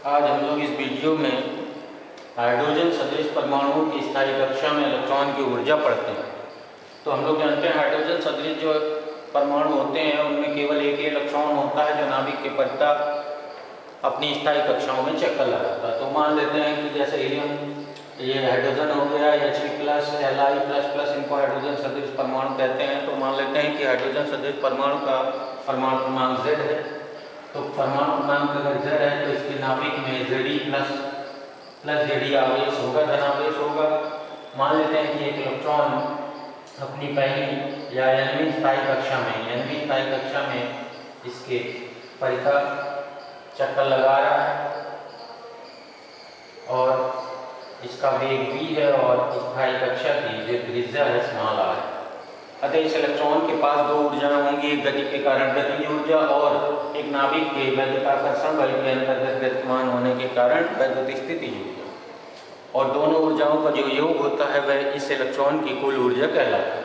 आज हम लोग इस वीडियो में हाइड्रोजन सदृश परमाणुओं की स्थायी कक्षा में इलेक्ट्रॉन की ऊर्जा पढ़ते हैं। तो हम लोग जानते हैं हाइड्रोजन सदृश जो परमाणु होते हैं उनमें केवल एक ही इलेक्ट्रॉन होता है जो नाभिक के परिता अपनी स्थायी कक्षाओं में चक्कर लगाता है। तो मान लेते हैं कि जैसे हीलियम, ये हाइड्रोजन हो गया, He+, Li++, इनको हाइड्रोजन सदृश परमाणु कहते हैं। तो मान लेते हैं कि हाइड्रोजन सदृश परमाणु का परमाणु क्रमांक Z है। तो परमाणु क्रमांक अगर Z है तो इसके नाभिक में Ze++ Ze आवेश होगा, धनावेश होगा। मान लेते हैं कि एक इलेक्ट्रॉन अपनी पहली या nवीं स्थायी कक्षा में इसके परिता चक्कर लगा रहा है और इसका वेग v है और स्थायी कक्षा की जो त्रिज्या है r है। अतः इस इलेक्ट्रॉन के पास दो ऊर्जाएं होंगी, एक गति के कारण गतिज ऊर्जा और एक नाभिक के वैद्युताकर्षण बल के अंतर्गत गतिमान होने के कारण वैद्युत स्थितिज ऊर्जा। और दोनों ऊर्जाओं का जो योग होता है वह इस इलेक्ट्रॉन की कुल ऊर्जा कहलाता है।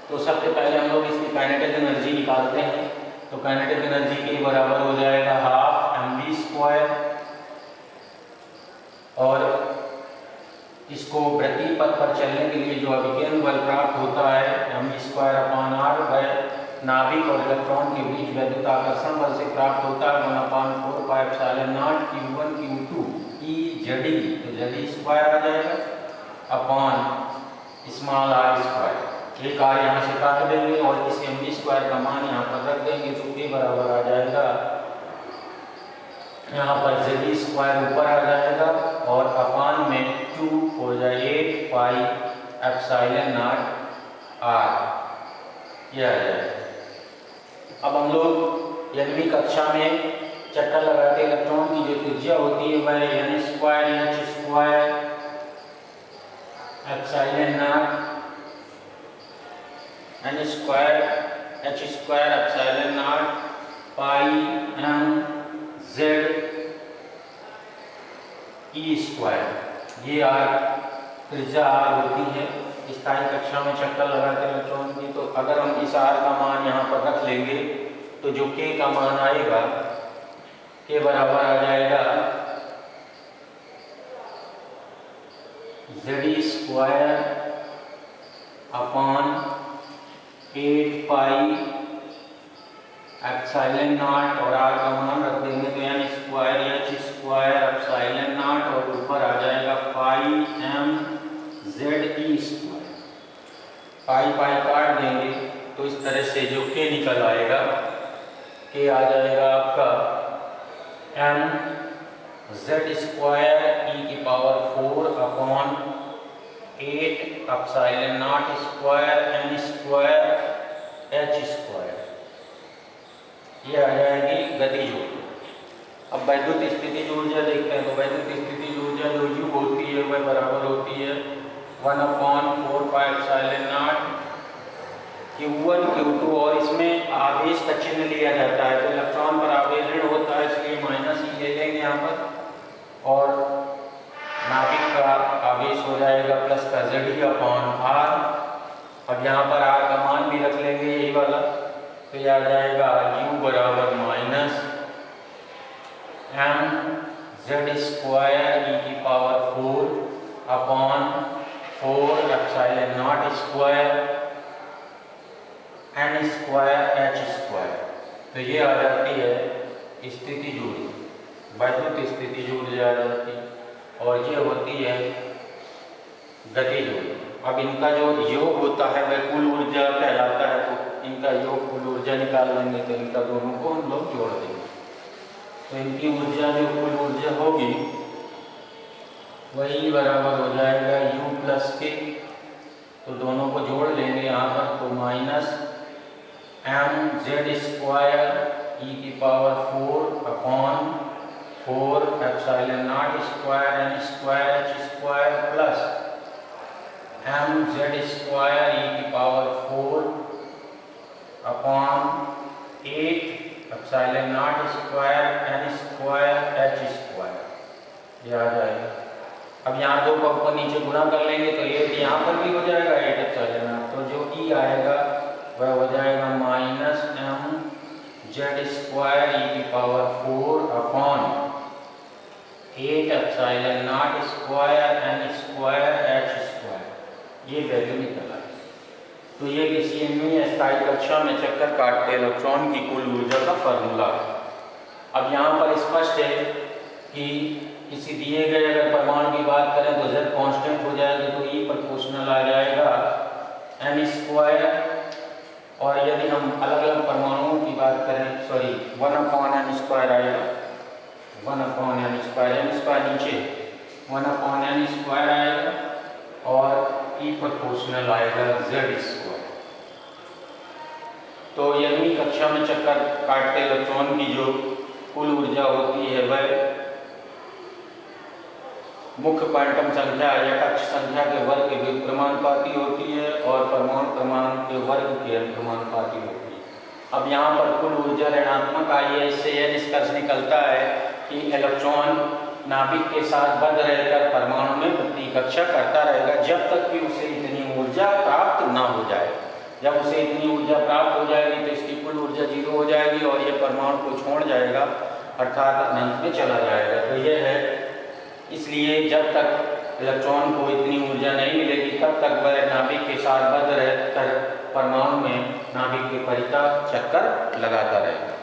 तो सबसे पहले हम लोग इसकी काइनेटिक एनर्जी निकालते हैं। तो काइनेटिक एनर्जी के बराबर हो जाएगा 12mv²। और इसको वृत्तीय पथ पर चलने के लिए जो अभिकेंद्र बल प्राप्त होता है mv²/r वह नाभिक और इलेक्ट्रॉन के बीच वैद्युताकर्षण बल से प्राप्त होता है 1/4πε0 q1 q2 E Ze। तो Ze² आ जाएगा अपॉन r²। एक r यहाँ से काट देंगे और इस mv² का मान यहाँ पर रख देंगे तो के बराबर आ जाएगा, यहाँ पर Ze² ऊपर आ जाएगा और अपान में 2 हो जाए 8πε0r यह आ जाएगा। अब हम लोग nवीं कक्षा में चक्कर लगाते इलेक्ट्रॉन की जो त्रिज्या होती है वह n²h²πmz ये त्रिज्या r होती है स्थायी कक्षा में चक्कर लगाते इलेक्ट्रॉन की। तो अगर हम इस r का मान यहाँ पर रख लेंगे तो जो k का मान आएगा के बराबर आ जाएगा Ze² अपॉन 8πε0 और r का मान रख देंगे तो n²h²πε0 और ऊपर आ जाएगा πmze²। पाई काट देंगे तो इस तरह से जो k निकल आएगा, k आ जाएगा आपका mz²e⁴ अपॉन 8π0² ये आ जाएगी गतिज ऊर्जा। अब वैद्युत स्थितिज ऊर्जा देखते हैं। तो वैद्युत स्थितिज ऊर्जा जो U होती है वह बराबर होती है 1/4πε0 q1 q2 और इसमें आवेश का चिन्ह लिया जाता है। तो इलेक्ट्रॉन पर आवेश ऋण होता है इसलिए माइनस ही ले लेंगे यहाँ पर और नाभिक का आवेश हो जाएगा प्लस का Ze/r। अब यहाँ पर r का मान भी रख लेंगे यही वाला, तो यह आ जाएगा U बराबर -mz²e⁴ अपॉन 4ε0² तो ये आ जाती है स्थितिज ऊर्जा, वैद्युत स्थितिज ऊर्जा आ जाती है और ये होती है गतिज ऊर्जा। अब इनका जो योग होता है वह कुल ऊर्जा कहलाता है। तो इनका योग कुल ऊर्जा निकाल लेंगे तो इनका दोनों को हम लोग जोड़ देंगे। तो इनकी ऊर्जा जो कुल ऊर्जा होगी वही बराबर हो जाएगा U+k। तो दोनों को जोड़ लेंगे यहाँ पर तो -mz²e⁴ upon 4ε0² plus mz²e⁴ upon 8π0² ये आ जाएगा। अब यहाँ दो को ऊपर नीचे गुणा कर लेंगे तो ये यहाँ पर भी हो जाएगा 8π0। तो जो E आएगा वह हो जाएगा -mz² e⁴ upon 8 epsilon naught square n square h square, ये वैल्यू निकल आई। तो ये किसी एनवीं स्थायी कक्षा में चक्कर काटते इलेक्ट्रॉन की कुल ऊर्जा का फार्मूला है। अब यहाँ पर स्पष्ट है कि किसी दिए गए अगर परमाणु की बात करें तो Z कांस्टेंट हो जाएगा, तो E प्रोपोर्शनल आ जाएगा एन स्क्वायर, और यदि हम अलग अलग परमाणुओं की बात करें, सॉरी 1/n स्क्वायर आएगा, 1/n स्क्वायर, एन स्क्वायर नीचे 1/n स्क्वायर आएगा, और E प्रोपोर्शनल आएगा Z स्क्वायर। तो यदि कक्षा में चक्कर काटते इलेक्ट्रॉन की जो कुल ऊर्जा होती है वह मुख्य क्वांटम संख्या या कक्ष संख्या के वर्ग के व्युत्क्रमानुपाती होती है और परमाणु क्रमांक के वर्ग के अनुक्रमानुपाती होती है। अब यहाँ पर कुल ऊर्जा ऋणात्मक आई है, इससे यह निष्कर्ष निकलता है कि इलेक्ट्रॉन नाभिक के साथ बंध रहकर परमाणु में प्रतिकक्षा करता रहेगा जब तक कि उसे इतनी ऊर्जा प्राप्त न हो जाए। जब उसे इतनी ऊर्जा प्राप्त हो जाएगी तो इसकी कुल ऊर्जा 0 हो जाएगी और यह परमाणु को छोड़ जाएगा, अर्थात अनंत में चला जाएगा। तो यह है, इसलिए जब तक इलेक्ट्रॉन को इतनी ऊर्जा नहीं मिलेगी तब तक वह नाभिक के साथ बंध रहकर परमाणु में नाभिक के परितः चक्कर लगाता रहेगा।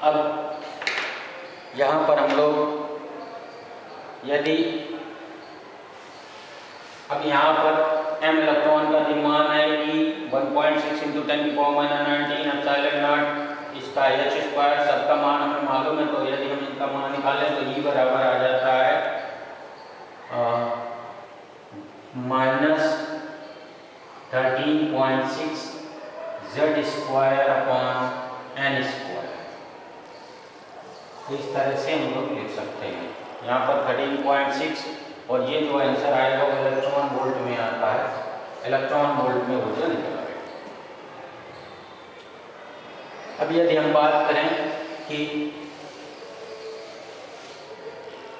अब यहाँ पर हम लोग यदि अब यहाँ पर m इलेक्ट्रॉन का मान है E 1.6 × 10⁻⁹ एप्सिलॉन नॉट, इसका h स्क्वायर सबका मान हमें मालूम है। तो यदि हम इनका मान निकालें तो E बराबर आ जाता है -13.6 Z square upon n square. इस तरह से हम लोग लिख सकते हैं। यहाँ पर 13.6 और ये जो आंसर आएगा वो इलेक्ट्रॉन वोल्ट में आता है, इलेक्ट्रॉन वोल्ट में ऊर्जा निकल आएगी। अब यदि हम बात करें कि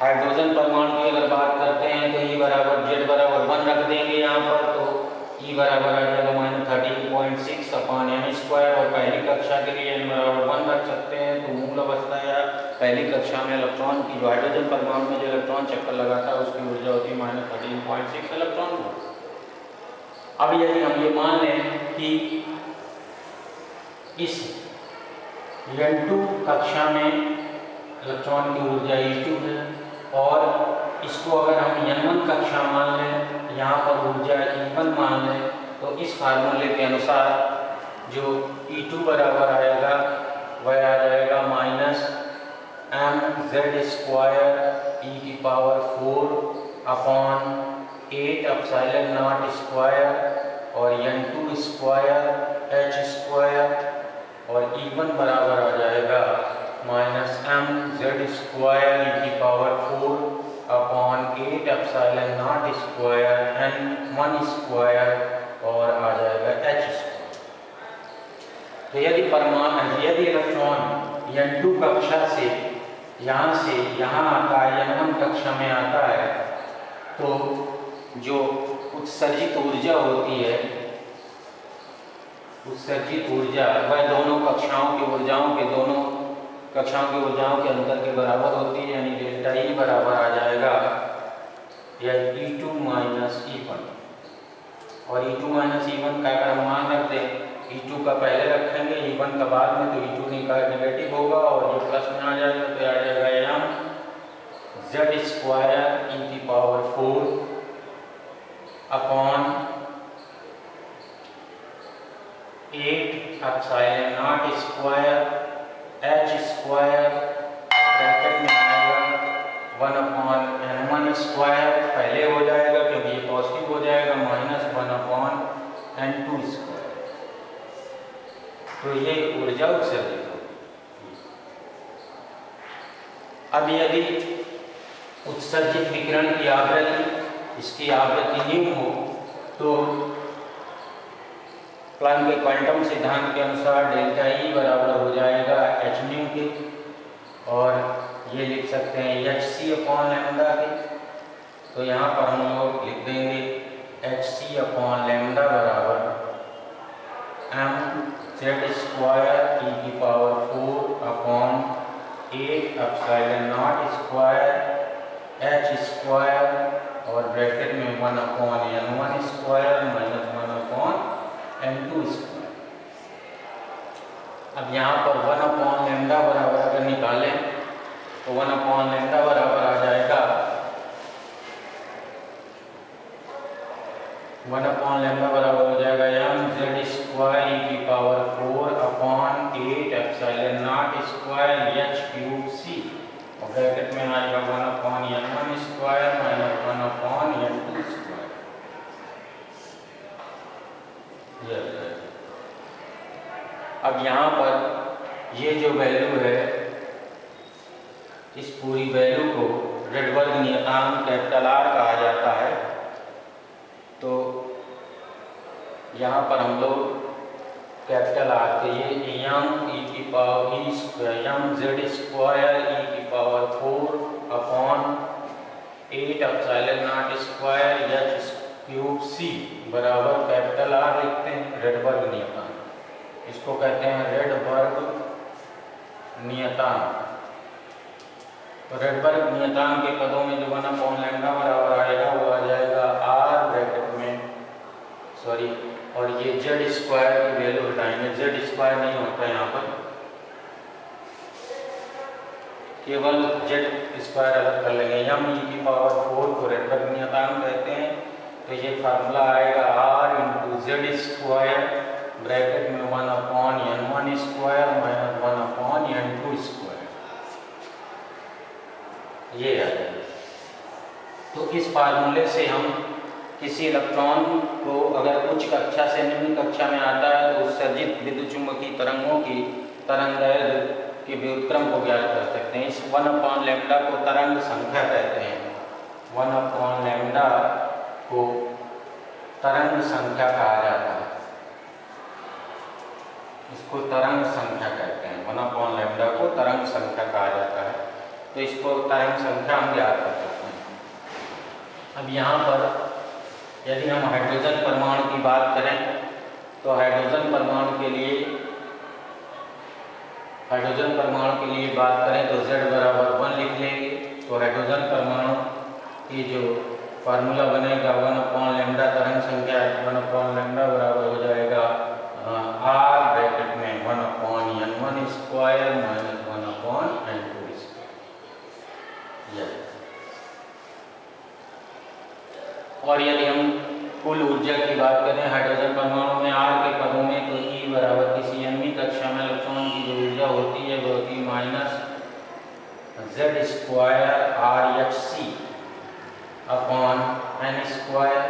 हाइड्रोजन परमाणु की अगर बात करते हैं तो E बराबर Z बराबर 1 रख देंगे यहाँ पर, तो E बराबर आ जाएगा -13.6 अपॉन n स्क्वायर, और पहली कक्षा के लिए n बराबर 1 रख सकते हैं। तो मूल अवस्था या पहली कक्षा में इलेक्ट्रॉन की जो हाइड्रोजन परमाणु में जो इलेक्ट्रॉन चक्कर लगाता है उसकी ऊर्जा होती है -13.6 इलेक्ट्रॉन वोल्ट। अब यदि हम ये मान लें कि इस N2 कक्षा में इलेक्ट्रॉन की ऊर्जा E2 है, और इसको अगर हम N1 कक्षा मान लें, यहाँ पर ऊर्जा E1 मान लें, तो इस फार्मूले के अनुसार जो E2 बराबर आएगा वह आ जाएगा -mz square e⁴ upon 8 epsilon naught square और N2 स्क्वायर h स्क्वायर, और E1 बराबर आ जाएगा -mz square e⁴ upon 8 epsilon naught square n1 square, और आ जाएगा h स्क्वायर। तो यदि इलेक्ट्रॉन N2 कक्षा से यहाँ आता है, N1 कक्षा में आता है, तो जो उत्सर्जित ऊर्जा होती है, उत्सर्जित ऊर्जा वह दोनों कक्षाओं की ऊर्जाओं के अंतर के बराबर होती है, यानी डेल्टा E बराबर आ जाएगा यह E2 - E1, और E2 - E1 का अगर हम मान रख दें, E2 का पहले रखेंगे E1 का बाद में, तो E2 नेगेटिव होगा और ये प्लस में आ जाएगा, तो आ जाएगा mz square e⁴ upon 8 epsilon naught square h square, bracket में आएगा 1/n1 स्क्वायर, पहले हो जाएगा क्योंकि ये पॉजिटिव हो जाएगा, -1/n2 स्क्वायर। तो ये ऊर्जा उत्सर्जित होगी। अब यदि उत्सर्जित विकिरण की आवृत्ति, इसकी आवृत्ति न्यू हो, तो प्लैंक के क्वांटम सिद्धांत के अनुसार डेल्टा E बराबर हो जाएगा hν के, और ये लिख सकते हैं hc/λ के। तो यहाँ पर हम लोग लिख देंगे hc/λ बराबर mz square e⁴ upon 8 epsilon naught square h square और ब्रैकेट में 1/n1 square minus 1/n2 square. अब यहाँ पर 1/λ बराबर अगर निकालें तो 1/λ बराबर आ जाएगा 1/λ बराबर हो जाएगा mz स्क्वायर e की power 4/8 epsilon naught square h cube c और ब्रैकेट में आएगा 1/n1 square minus 1/n2 square. अब यहाँ पर ये जो वैल्यू है, इस पूरी वैल्यू को रेडबर्ग नियतांक कैपिटल R कहा जाता है। तो यहाँ पर हम लोग कैपिटल R के ये यम ई की power E square M Z square E की power 4/8 epsilon naught square H cube C बराबर कैपिटल R लिखते हैं रेडबर्ग नियतांक। इसको कहते हैं रेडबर्ग नियतांक। तो रेडबर्ग नियतांक के पदों में जो 1/λ बराबर आएगा वो आ जाएगा R ब्रैकेट में सॉरी और ये जेड स्क्वायर की वैल्यू हटाएंगे, जेड स्क्वायर नहीं होता यहाँ पर, केवल जेड स्क्वायर अलग कर लेंगे। यम ई की पावर 4 को रेडबर्ग नियतांक कहते हैं। तो ये फार्मूला आएगा R into Z square bracket में 1/n1 square minus 1/n2 square, ये आ जाएगा। तो इस फार्मूले से हम किसी इलेक्ट्रॉन को अगर उच्च कक्षा से निम्न कक्षा में आता है तो उत्सर्जित विद्युत चुम्बकीय तरंगों की तरंगदैर्घ्य के व्युत्क्रम को ज्ञात कर सकते हैं। इस 1/λ को तरंग संख्या कहते हैं। 1/λ को तरंग संख्या कहा जाता है, इसको तरंग संख्या कहते हैं। 1/λ को तरंग संख्या कहा जाता है। तो इसको तरंग संख्या हम ज्ञात कर सकते हैं। अब यहाँ पर यदि हम हाइड्रोजन परमाणु की बात करें तो हाइड्रोजन परमाणु के लिए बात करें तो Z बराबर 1 लिख लेंगे। तो हाइड्रोजन परमाणु की जो फार्मूला बनेगा 1/λ तरंग संख्या 1/λ बराबर हो जाएगा R ब्रैकेट में 1/n1 square minus 1/n2 square. और यदि हम कुल ऊर्जा की बात करें हाइड्रोजन परमाणु में R के पदों में तो E बराबर किसी nवीं कक्षा में इलेक्ट्रॉन की जो ऊर्जा होती है वो होती है minus Z square RHC upon n square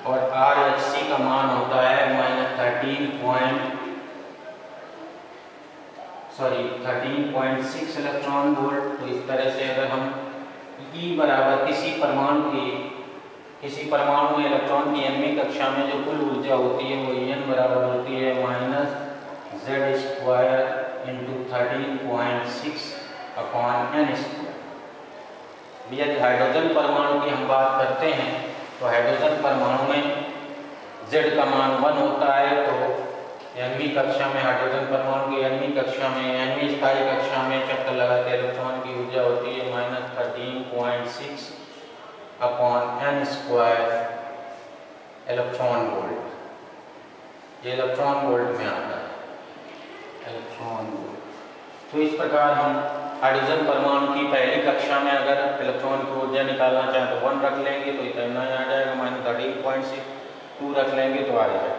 और RHC का मान होता है माइनस 13.6 इलेक्ट्रॉन वोल्ट। तो इस तरह से अगर हम E बराबर किसी परमाणु में इलेक्ट्रॉन की nवीं कक्षा में जो कुल ऊर्जा होती है वो En बराबर होती है minus Z square into 13.6 upon n square. यदि हाइड्रोजन परमाणु की हम बात करते हैं तो हाइड्रोजन परमाणु में Z का मान 1 होता है। तो nवीं कक्षा में हाइड्रोजन परमाणु की nवीं कक्षा में nवीं स्थायी कक्षा में चक्कर लगाते इलेक्ट्रॉन की ऊर्जा होती है minus 13.6 upon n square electron volt. ये इलेक्ट्रॉन वोल्ट में आता है इलेक्ट्रॉन वोल्ट। तो इस प्रकार हम हाइड्रोजन परमाणु की पहली कक्षा में अगर इलेक्ट्रॉन की ऊर्जा निकालना चाहें तो 1 रख लेंगे तो इतना ही आ जाएगा, माइनस 13.6 2 रख लेंगे तो आ जाएगा।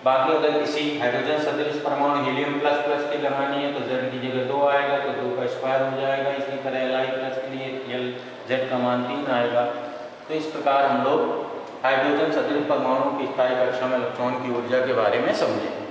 बाकी अगर किसी हाइड्रोजन सदृश परमाणु हीलियम प्लस प्लस की लगानी है तो Z की जगह 2 आएगा तो 2 का स्क्वायर हो जाएगा। इसी तरह Li प्लस के लिए Z का मान 3 आएगा। तो इस प्रकार हम लोग हाइड्रोजन सदृश परमाणु की स्थायी कक्षा में इलेक्ट्रॉन की ऊर्जा के बारे में समझें।